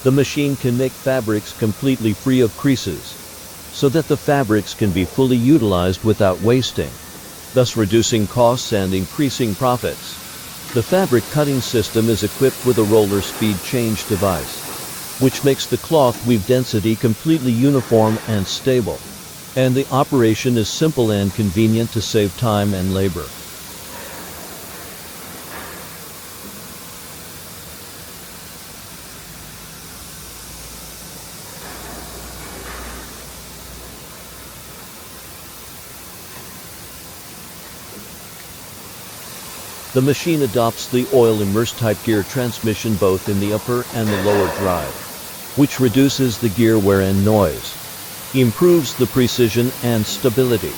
The machine can make fabrics completely free of creases, so that the fabrics can be fully utilized without wasting, thus reducing costs and increasing profits. The fabric cutting system is equipped with a roller speed change device, which makes the cloth weave density completely uniform and stable, and the operation is simple and convenient to save time and labor. The machine adopts the oil-immersed type gear transmission both in the upper and the lower drive, which reduces the gear wear and noise, improves the precision and stability,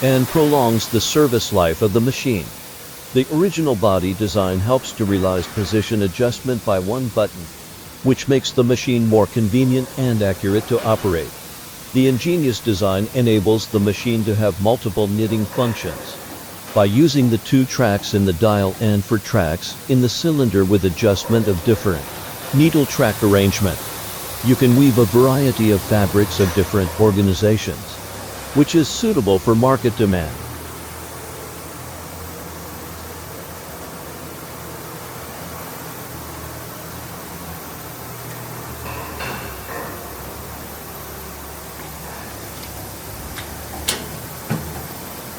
and prolongs the service life of the machine. The original body design helps to realize position adjustment by one button, which makes the machine more convenient and accurate to operate. The ingenious design enables the machine to have multiple knitting functions by using the 2 tracks in the dial and 4 tracks in the cylinder with adjustment of different needle track arrangement. You can weave a variety of fabrics of different organizations, which is suitable for market demand.